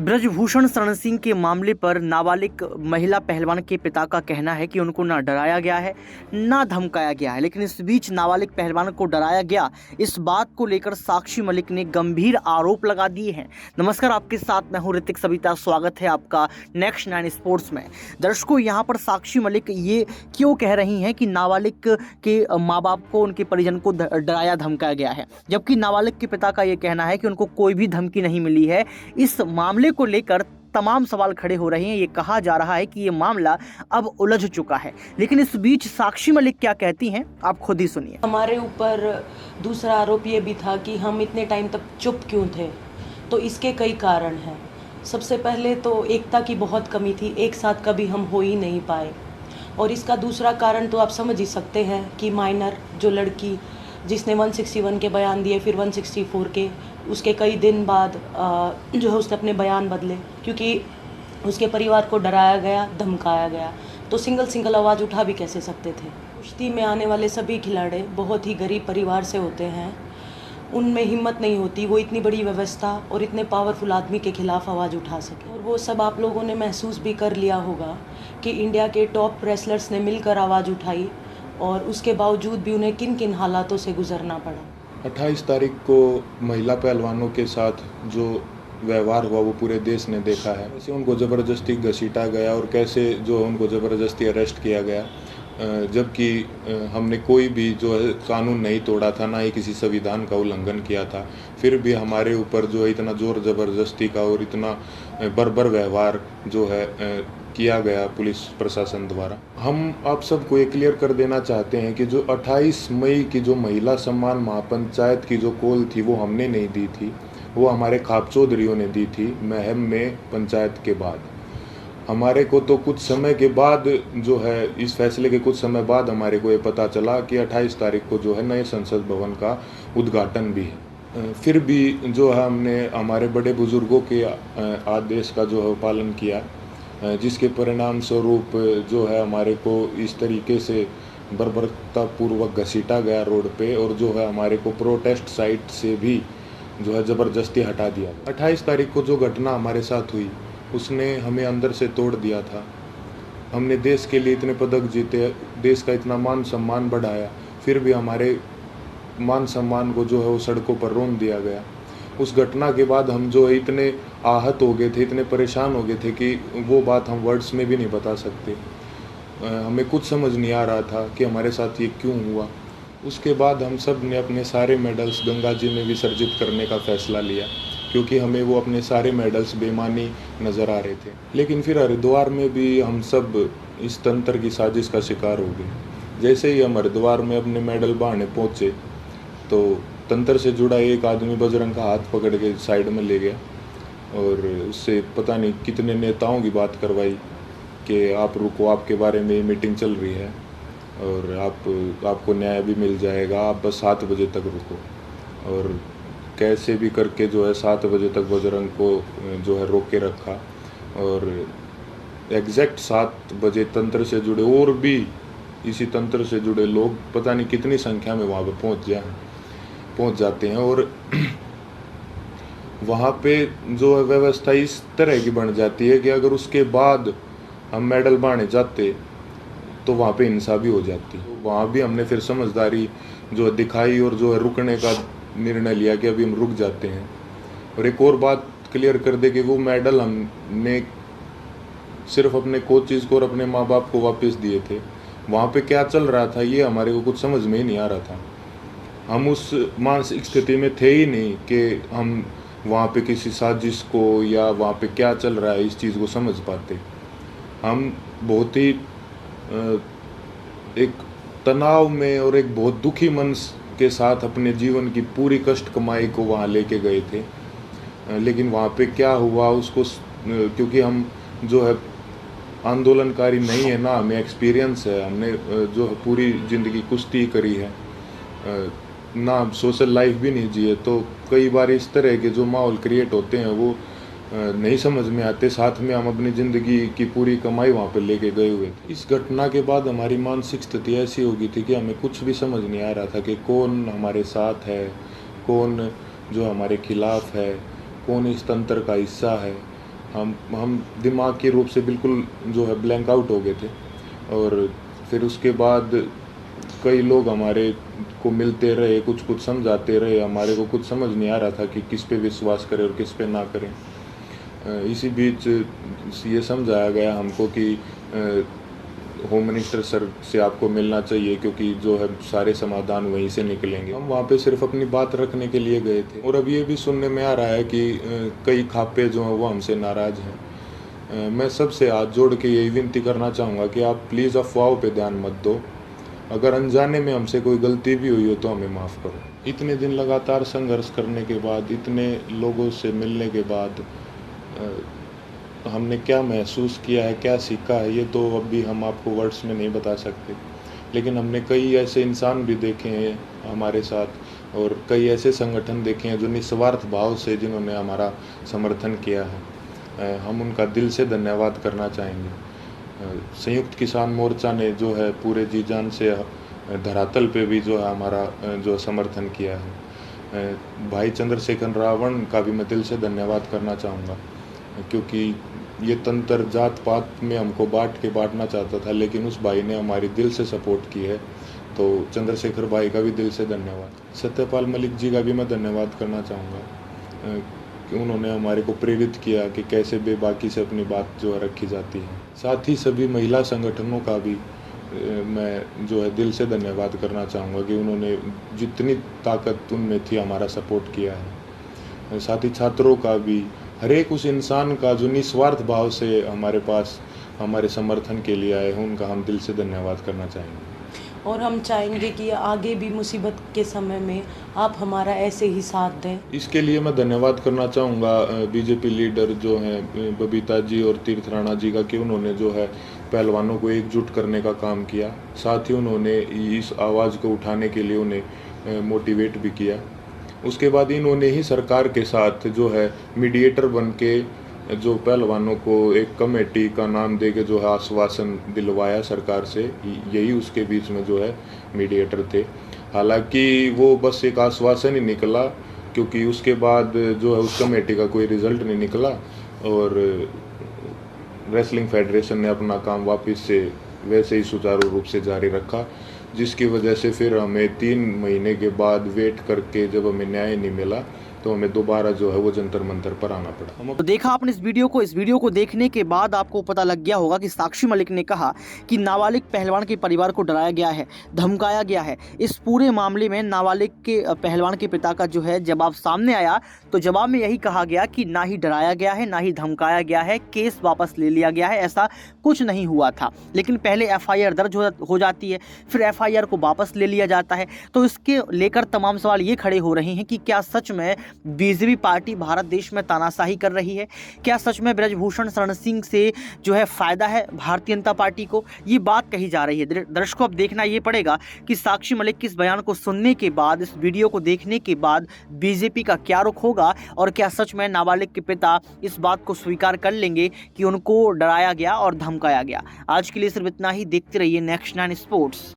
ब्रजभूषण शरण सिंह के मामले पर नाबालिग महिला पहलवान के पिता का कहना है कि उनको ना डराया गया है ना धमकाया गया है, लेकिन इस बीच नाबालिग पहलवान को डराया गया। इस बात को लेकर साक्षी मलिक ने गंभीर आरोप लगा दिए हैं। नमस्कार, आपके साथ मैं हूं ऋतिक सविता। स्वागत है आपका नेक्स्ट 9 स्पोर्ट्स में। दर्शकों, यहां पर साक्षी मलिक ये क्यों कह रही हैं कि नाबालिग के माँ बाप को, उनके परिजन को डराया धमकाया गया है, जबकि नाबालिग के पिता का ये कहना है कि उनको कोई भी धमकी नहीं मिली है। इस मामले को लेकर तमाम सवाल खड़े हो रहे हैं। ये कहा जा रहा है कि ये मामला अब उलझ चुका है, लेकिन इस बीच साक्षी मलिक क्या कहती हैं, आप खुद ही सुनिए। हमारे ऊपर दूसरा आरोप ये भी था कि हम इतने टाइम तक चुप क्यों थे। तो इसके कई कारण हैं। सबसे पहले तो एकता की बहुत कमी थी, एक साथ कभी हम हो ही नहीं पाए। और इसका दूसरा कारण तो आप समझ ही सकते हैं कि माइनर जो लड़की जिसने 161 के बयान दिए, फिर 164 के, उसके कई दिन बाद जो है उसने अपने बयान बदले, क्योंकि उसके परिवार को डराया गया, धमकाया गया। तो सिंगल आवाज़ उठा भी कैसे सकते थे। कुश्ती में आने वाले सभी खिलाड़ी बहुत ही गरीब परिवार से होते हैं, उनमें हिम्मत नहीं होती वो इतनी बड़ी व्यवस्था और इतने पावरफुल आदमी के खिलाफ आवाज़ उठा सके। और वो सब आप लोगों ने महसूस भी कर लिया होगा कि इंडिया के टॉप रेसलर्स ने मिलकर आवाज़ उठाई, और उसके बावजूद भी उन्हें किन किन हालातों से गुजरना पड़ा। 28 तारीख को महिला पहलवानों के साथ जो व्यवहार हुआ वो पूरे देश ने देखा है। कैसे उनको ज़बरदस्ती घसीटा गया और कैसे जो उनको ज़बरदस्ती अरेस्ट किया गया, जबकि हमने कोई भी जो है कानून नहीं तोड़ा था, ना ही किसी संविधान का उल्लंघन किया था। फिर भी हमारे ऊपर जो है इतना ज़ोर ज़बरदस्ती का और इतना बर्बर व्यवहार जो है किया गया पुलिस प्रशासन द्वारा। हम आप सबको ये क्लियर कर देना चाहते हैं कि जो 28 मई की जो महिला सम्मान महापंचायत की जो कॉल थी वो हमने नहीं दी थी, वो हमारे खाप चौधरियों ने दी थी महम में पंचायत के बाद। हमारे को तो कुछ समय के बाद जो है इस फैसले के कुछ समय बाद हमारे को ये पता चला कि 28 तारीख को जो है नए संसद भवन का उद्घाटन भी है। फिर भी जो है हमने हमारे बड़े बुजुर्गों के आदेश का जो है पालन किया, जिसके परिणाम स्वरूप जो है हमारे को इस तरीके से बर्बरतापूर्वक घसीटा गया रोड पे, और जो है हमारे को प्रोटेस्ट साइट से भी जो है ज़बरदस्ती हटा दिया। 28 तारीख को जो घटना हमारे साथ हुई उसने हमें अंदर से तोड़ दिया था। हमने देश के लिए इतने पदक जीते, देश का इतना मान सम्मान बढ़ाया, फिर भी हमारे मान सम्मान को जो है वो सड़कों पर रोन दिया गया। उस घटना के बाद हम जो है इतने आहत हो गए थे, इतने परेशान हो गए थे कि वो बात हम वर्ड्स में भी नहीं बता सकते। हमें कुछ समझ नहीं आ रहा था कि हमारे साथ ये क्यों हुआ। उसके बाद हम सब ने अपने सारे मेडल्स गंगा जी में विसर्जित करने का फ़ैसला लिया, क्योंकि हमें वो अपने सारे मेडल्स बेईमानी नज़र आ रहे थे। लेकिन फिर हरिद्वार में भी हम सब इस तंत्र की साजिश का शिकार हो गए। जैसे ही हम हरिद्वार में अपने मेडल बहाने पहुँचे तो तंत्र से जुड़ा एक आदमी बजरंग का हाथ पकड़ के साइड में ले गया और उससे पता नहीं कितने नेताओं की बात करवाई कि आप रुको, आपके बारे में मीटिंग चल रही है और आपको न्याय भी मिल जाएगा, आप बस 7 बजे तक रुको। और कैसे भी करके जो है 7 बजे तक बजरंग को जो है रोक के रखा, और एग्जैक्ट 7 बजे तंत्र से जुड़े और भी इसी तंत्र से जुड़े लोग पता नहीं कितनी संख्या में वहाँ पर पहुँच जाते हैं, और वहाँ पे जो है व्यवस्था इस तरह की बन जाती है कि अगर उसके बाद हम मेडल बांधने जाते तो वहाँ पे हिंसा भी हो जाती। वहाँ भी हमने फिर समझदारी जो है दिखाई और जो है रुकने का निर्णय लिया कि अभी हम रुक जाते हैं। और एक और बात क्लियर कर दे कि वो मेडल हमने सिर्फ अपने कोचेज़ को और अपने माँ बाप को वापस दिए थे। वहाँ पे क्या चल रहा था ये हमारे को कुछ समझ में ही नहीं आ रहा था। हम उस मानसिक स्थिति में थे ही नहीं कि हम वहाँ पे किसी साजिश को या वहाँ पे क्या चल रहा है इस चीज़ को समझ पाते। हम बहुत ही एक तनाव में और एक बहुत दुखी मन के साथ अपने जीवन की पूरी कष्ट कमाई को वहाँ लेके गए थे। लेकिन वहाँ पे क्या हुआ उसको, क्योंकि हम जो है आंदोलनकारी नहीं है ना, हमें एक्सपीरियंस है, हमने जो है पूरी ज़िंदगी कुश्ती करी है, ना सोशल लाइफ भी नहीं जिए, तो कई बार इस तरह के जो माहौल क्रिएट होते हैं वो नहीं समझ में आते। साथ में हम अपनी ज़िंदगी की पूरी कमाई वहाँ पे लेके गए हुए थे। इस घटना के बाद हमारी मानसिक स्थिति ऐसी हो गई थी कि हमें कुछ भी समझ नहीं आ रहा था कि कौन हमारे साथ है, कौन जो हमारे खिलाफ है, कौन इस तंत्र का हिस्सा है। हम दिमागी रूप से बिल्कुल जो है ब्लैंक आउट हो गए थे। और फिर उसके बाद कई लोग हमारे को मिलते रहे, कुछ कुछ समझाते रहे, हमारे को कुछ समझ नहीं आ रहा था कि किस पे विश्वास करें और किस पे ना करें। इसी बीच ये समझाया गया हमको कि होम मिनिस्टर सर से आपको मिलना चाहिए, क्योंकि जो है सारे समाधान वहीं से निकलेंगे। हम वहाँ पे सिर्फ अपनी बात रखने के लिए गए थे। और अब ये भी सुनने में आ रहा है कि कई खापे जो हैं वो हमसे नाराज़ हैं। मैं सबसे हाथ जोड़ के यही विनती करना चाहूँगा कि आप प्लीज़ अफवाहों पे ध्यान मत दो। अगर अनजाने में हमसे कोई गलती भी हुई हो तो हमें माफ़ करो। इतने दिन लगातार संघर्ष करने के बाद, इतने लोगों से मिलने के बाद हमने क्या महसूस किया है, क्या सीखा है, ये तो अभी हम आपको वर्ड्स में नहीं बता सकते। लेकिन हमने कई ऐसे इंसान भी देखे हैं हमारे साथ, और कई ऐसे संगठन देखे हैं जो निस्वार्थ भाव से जिन्होंने हमारा समर्थन किया है। हम उनका दिल से धन्यवाद करना चाहेंगे। संयुक्त किसान मोर्चा ने जो है पूरे जी जान से धरातल पे भी जो है हमारा जो समर्थन किया है। भाई चंद्रशेखर रावण का भी मैं दिल से धन्यवाद करना चाहूँगा, क्योंकि ये तंत्र जात पात में हमको बांटना चाहता था, लेकिन उस भाई ने हमारी दिल से सपोर्ट की है। तो चंद्रशेखर भाई का भी दिल से धन्यवाद। सत्यपाल मलिक जी का भी मैं धन्यवाद करना चाहूँगा कि उन्होंने हमारे को प्रेरित किया कि कैसे बेबाकी से अपनी बात जो है रखी जाती है। साथ ही सभी महिला संगठनों का भी मैं जो है दिल से धन्यवाद करना चाहूँगा कि उन्होंने जितनी ताकत उनमें थी हमारा सपोर्ट किया है। साथ ही छात्रों का भी, हर एक उस इंसान का जो निस्वार्थ भाव से हमारे पास हमारे समर्थन के लिए आए हैं, उनका हम दिल से धन्यवाद करना चाहेंगे। और हम चाहेंगे कि आगे भी मुसीबत के समय में आप हमारा ऐसे ही साथ दें। इसके लिए मैं धन्यवाद करना चाहूँगा बीजेपी लीडर जो हैं बबीता जी और तीर्थ राणा जी का, कि उन्होंने जो है पहलवानों को एकजुट करने का काम किया। साथ ही उन्होंने इस आवाज़ को उठाने के लिए उन्हें मोटिवेट भी किया। उसके बाद इन्होंने ही सरकार के साथ जो है मीडिएटर बन के जो पहलवानों को एक कमेटी का नाम दे के जो है आश्वासन दिलवाया सरकार से, यही उसके बीच में जो है मीडिएटर थे। हालांकि वो बस एक आश्वासन ही निकला, क्योंकि उसके बाद जो है उस कमेटी का कोई रिज़ल्ट नहीं निकला, और रेसलिंग फेडरेशन ने अपना काम वापस से वैसे ही सुचारू रूप से जारी रखा, जिसकी वजह से फिर हमें 3 महीने के बाद वेट करके जब हमें न्याय नहीं मिला तो हमें दोबारा जो है वो जंतर मंतर पर आना पड़ा। तो देखा आपने इस वीडियो को देखने के बाद आपको पता लग गया होगा कि साक्षी मलिक ने कहा कि नाबालिग पहलवान के परिवार को डराया गया है, धमकाया गया है। इस पूरे मामले में नाबालिग के पहलवान के पिता का जो है जवाब सामने आया, तो जवाब में यही कहा गया कि ना ही डराया गया है, ना ही धमकाया गया है, केस वापस ले लिया गया है, ऐसा कुछ नहीं हुआ था। लेकिन पहले FIR दर्ज हो जाती है, फिर FIR को वापस ले लिया जाता है। तो इसके लेकर तमाम सवाल ये खड़े हो रहे हैं कि क्या सच में बीजेपी पार्टी भारत देश में तानाशाही कर रही है? क्या सच में ब्रजभूषण शरण सिंह से जो है फायदा है भारतीय जनता पार्टी को? ये बात कही जा रही है। दर्शकों, अब देखना ये पड़ेगा कि साक्षी मलिक के इस बयान को सुनने के बाद, इस वीडियो को देखने के बाद बीजेपी का क्या रुख होगा, और क्या सच में नाबालिग के पिता इस बात को स्वीकार कर लेंगे कि उनको डराया गया और धमकाया गया। आज के लिए सिर्फ इतना ही। देखते रहिए नेक्स्ट 9 स्पोर्ट्स।